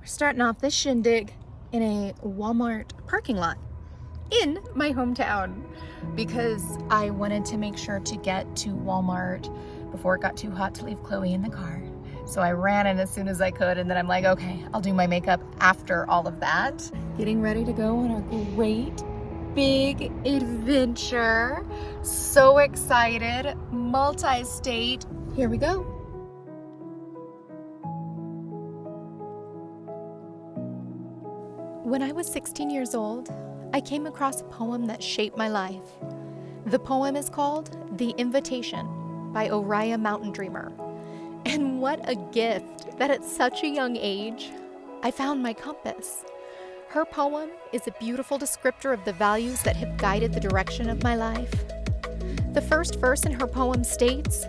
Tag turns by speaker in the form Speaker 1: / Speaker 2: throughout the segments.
Speaker 1: starting off this shindig in a Walmart parking lot in my hometown because I wanted to make sure to get to Walmart before it got too hot to leave Chloe in the car. So I ran in as soon as I could, and then I'm like, okay, I'll do my makeup after all of that. Getting ready to go on a great big adventure. So excited, multi-state. Here we go. When I was 16 years old, I came across a poem that shaped my life. The poem is called The Invitation by Oriah Mountain Dreamer. And what a gift that at such a young age, I found my compass. Her poem is a beautiful descriptor of the values that have guided the direction of my life. The first verse in her poem states,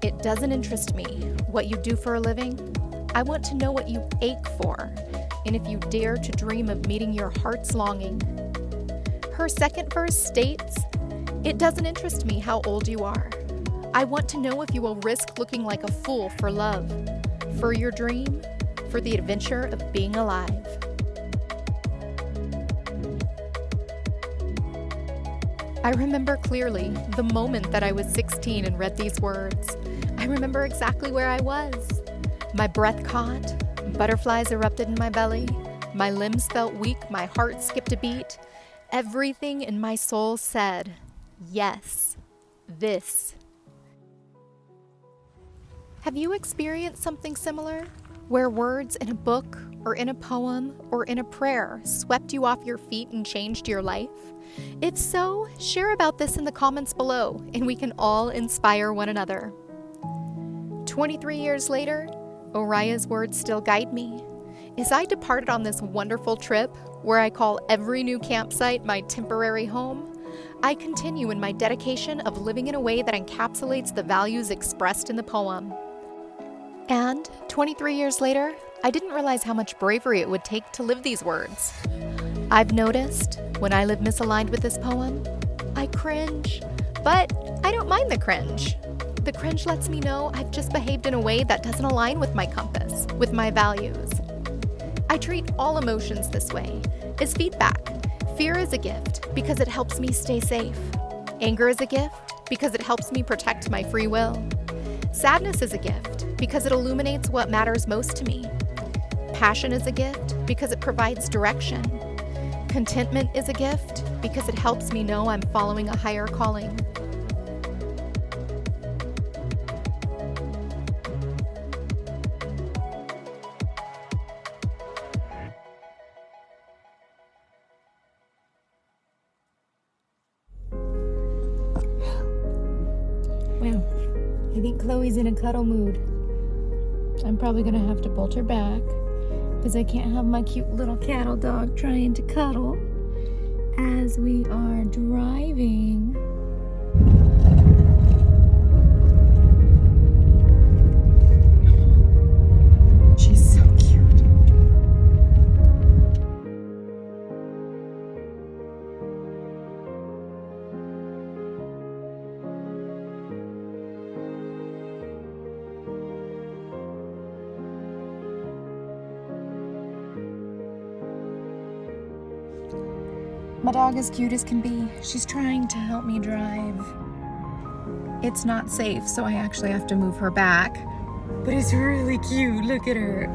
Speaker 1: "It doesn't interest me what you do for a living. I want to know what you ache for, and if you dare to dream of meeting your heart's longing." Her second verse states, "It doesn't interest me how old you are. I want to know if you will risk looking like a fool for love, for your dream, for the adventure of being alive." I remember clearly the moment that I was 16 and read these words. I remember exactly where I was. My breath caught, butterflies erupted in my belly, my limbs felt weak, my heart skipped a beat. Everything in my soul said, yes, this. Have you experienced something similar? Where words in a book or in a poem or in a prayer swept you off your feet and changed your life? If so, share about this in the comments below and we can all inspire one another. 23 years later, Oriah's words still guide me. As I departed on this wonderful trip, where I call every new campsite my temporary home, I continue in my dedication of living in a way that encapsulates the values expressed in the poem. And 23 years later, I didn't realize how much bravery it would take to live these words. I've noticed, when I live misaligned with this poem, I cringe, but I don't mind the cringe. The cringe lets me know I've just behaved in a way that doesn't align with my compass, with my values. I treat all emotions this way, as feedback. Fear is a gift because it helps me stay safe. Anger is a gift because it helps me protect my free will. Sadness is a gift because it illuminates what matters most to me. Passion is a gift because it provides direction. Contentment is a gift because it helps me know I'm following a higher calling. Well, I think Chloe's in a cuddle mood. I'm probably gonna have to bolt her back because I can't have my cute little cattle dog trying to cuddle as we are driving. She's so cute. My dog is cute as can be. She's trying to help me drive. It's not safe, so I actually have to move her back. But it's really cute. Look at her.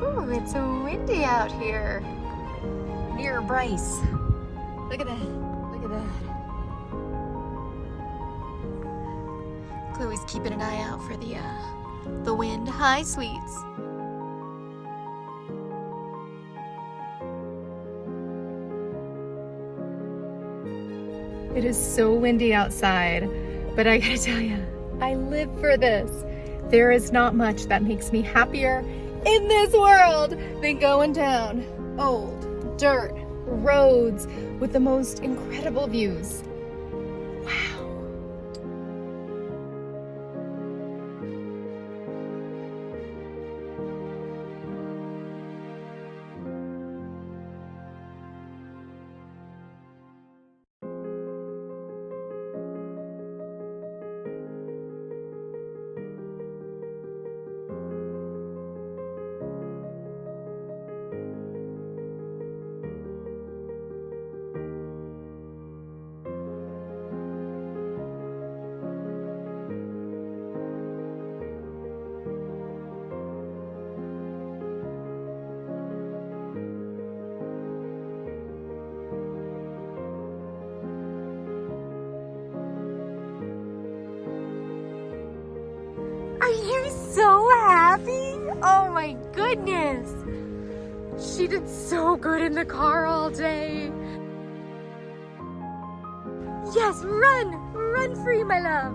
Speaker 1: Ooh, it's so windy out here. Near Bryce. Look at that. Look at that. Chloe's keeping an eye out for the wind. Hi, sweets. It is so windy outside, but I gotta tell you, I live for this. There is not much that makes me happier in this world than going down old dirt roads with the most incredible views. Wow.
Speaker 2: goodness! She did so good in the car all day. Yes, run free, my love.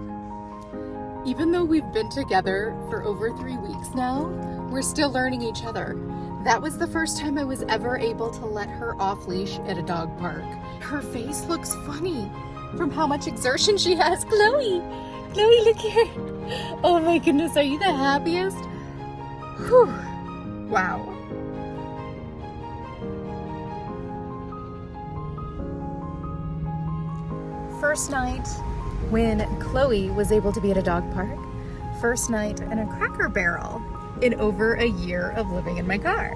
Speaker 2: Even though we've been together for over 3 weeks now, we're still learning each other. That was the first time I was ever able to let her off leash at a dog park. Her face looks funny from how much exertion she has. Chloe, look here. Oh my goodness, are you the happiest? Whew. Wow. First night when Chloe was able to be at a dog park. First night in a Cracker Barrel in over a year of living in my car.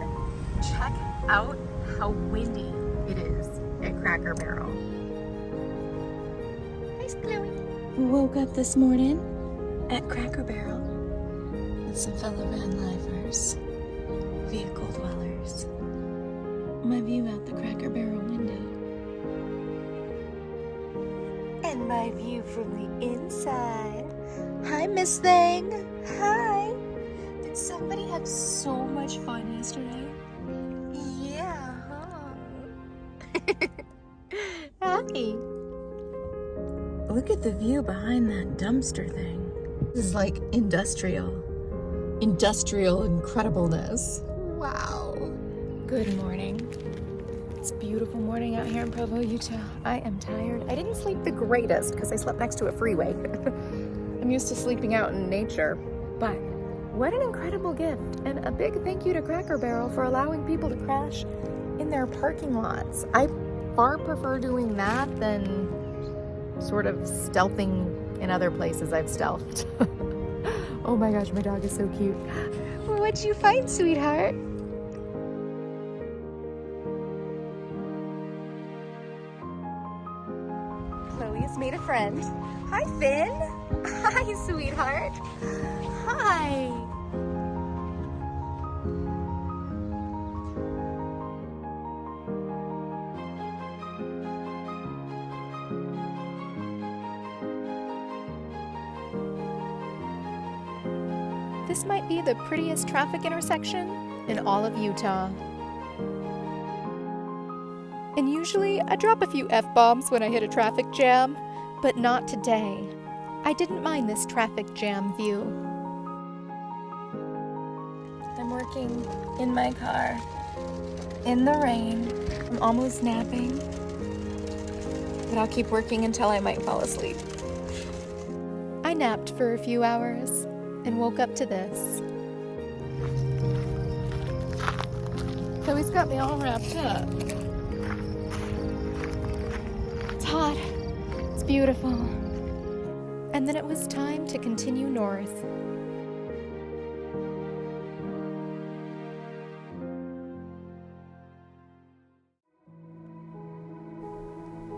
Speaker 2: Check out how windy it is at Cracker Barrel. There's Chloe. Woke up this morning at Cracker Barrel with some fellow van lifers, vehicle dwellers. My view out the Cracker Barrel window. And my view from the inside. Hi, Miss Thing. Hi. Did somebody have so much fun yesterday? Yeah, huh? Hi. Look at the view behind that dumpster thing. This is like industrial incredibleness. Wow. Good morning. It's a beautiful morning out here in Provo, Utah. I am tired. I didn't sleep the greatest because I slept next to a freeway. I'm used to sleeping out in nature, but what an incredible gift. And a big thank you to Cracker Barrel for allowing people to crash in their parking lots. I far prefer doing that than sort of stealthing in other places I've stealthed. Oh my gosh, my dog is so cute. What'd you find, sweetheart? Chloe has made a friend. Hi, Finn. Hi, sweetheart. Hi. This might be the prettiest traffic intersection in all of Utah. And usually I drop a few F-bombs when I hit a traffic jam, but not today. I didn't mind this traffic jam view. I'm working in my car, in the rain. I'm almost napping, but I'll keep working until I might fall asleep. I napped for a few hours and woke up to this. Chloe's got me all wrapped up. It's hot. It's beautiful. And then it was time to continue north.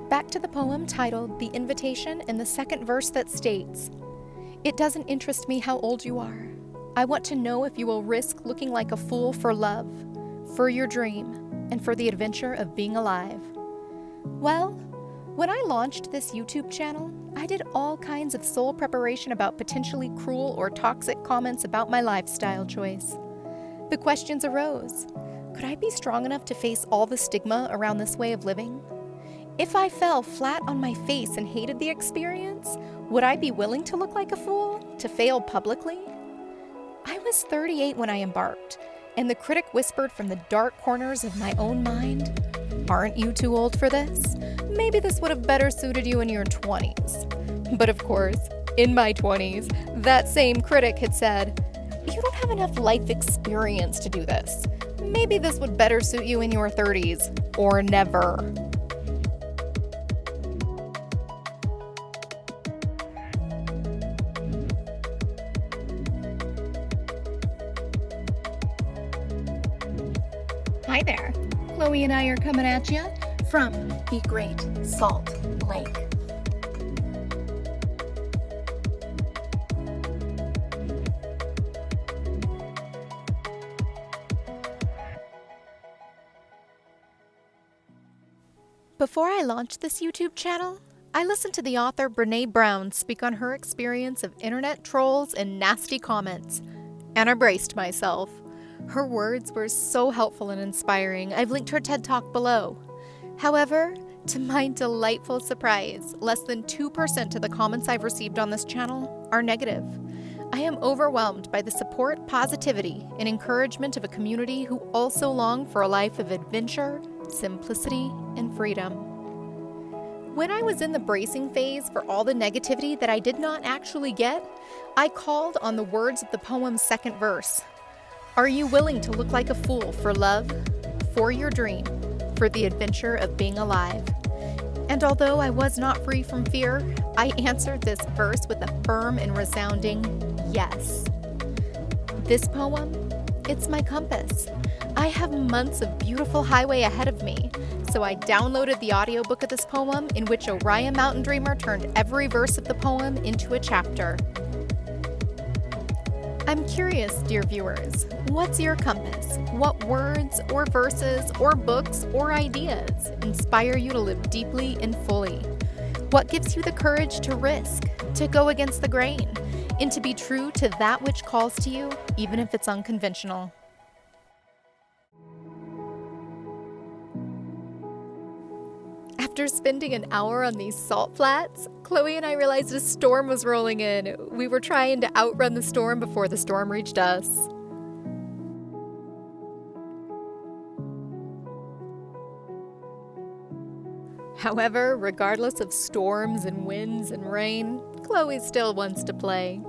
Speaker 2: Back to the poem titled The Invitation in the second verse that states, "It doesn't interest me how old you are. I want to know if you will risk looking like a fool for love, for your dream, and for the adventure of being alive." Well, when I launched this YouTube channel, I did all kinds of soul preparation about potentially cruel or toxic comments about my lifestyle choice. The questions arose. Could I be strong enough to face all the stigma around this way of living? If I fell flat on my face and hated the experience, would I be willing to look like a fool, to fail publicly? I was 38 when I embarked, and the critic whispered from the dark corners of my own mind, "Aren't you too old for this? Maybe this would have better suited you in your 20s. But of course, in my 20s, that same critic had said, "You don't have enough life experience to do this. Maybe this would better suit you in your 30s, or never." Hi there, Chloe and I are coming at you from the Great Salt Lake. Before I launched this YouTube channel, I listened to the author Brené Brown speak on her experience of internet trolls and nasty comments, and I braced myself.
Speaker 1: Her words were so helpful and inspiring. I've linked her TED Talk below. However, to my delightful surprise, less than 2% of the comments I've received on this channel are negative. I am overwhelmed by the support, positivity, and encouragement of a community who also long for a life of adventure, simplicity, and freedom. When I was in the bracing phase for all the negativity that I did not actually get, I called on the words of the poem's second verse. Are you willing to look like a fool for love, for your dream, for the adventure of being alive? And although I was not free from fear, I answered this verse with a firm and resounding yes. This poem, it's my compass. I have months of beautiful highway ahead of me, so I downloaded the audiobook of this poem in which Oriah Mountain Dreamer turned every verse of the poem into a chapter. I'm curious, dear viewers, what's your compass? What words or verses or books or ideas inspire you to live deeply and fully? What gives you the courage to risk, to go against the grain, and to be true to that which calls to you, even if it's unconventional? After spending an hour on these salt flats, Chloe and I realized a storm was rolling in. We were trying to outrun the storm before the storm reached us. However, regardless of storms and winds and rain, Chloe still wants to play.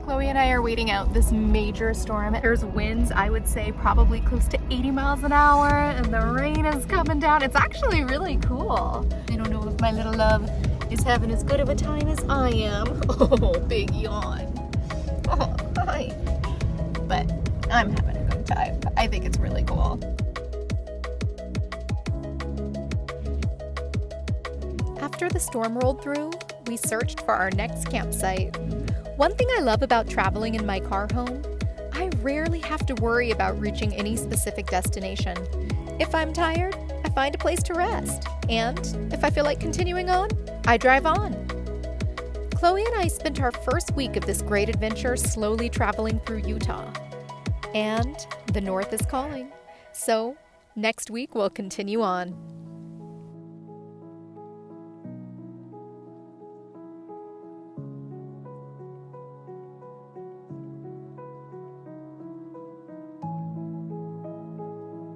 Speaker 1: Chloe and I are waiting out this major storm. There's winds, I would say probably close to 80 miles an hour, and the rain is coming down. It's actually really cool. I don't know if my little love is having as good of a time as I am. Oh, big yawn. Oh, hi. But I'm having a good time. I think it's really cool. After the storm rolled through, we searched for our next campsite. One thing I love about traveling in my car home, I rarely have to worry about reaching any specific destination. If I'm tired, I find a place to rest. And if I feel like continuing on, I drive on. Chloe and I spent our first week of this great adventure slowly traveling through Utah. And the North is calling. So next week we'll continue on.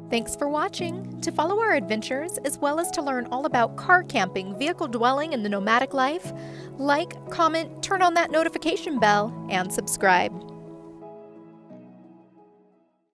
Speaker 1: Thanks for watching. To follow our adventures, as well as to learn all about car camping, vehicle dwelling, and the nomadic life, like, comment, turn on that notification bell, and subscribe.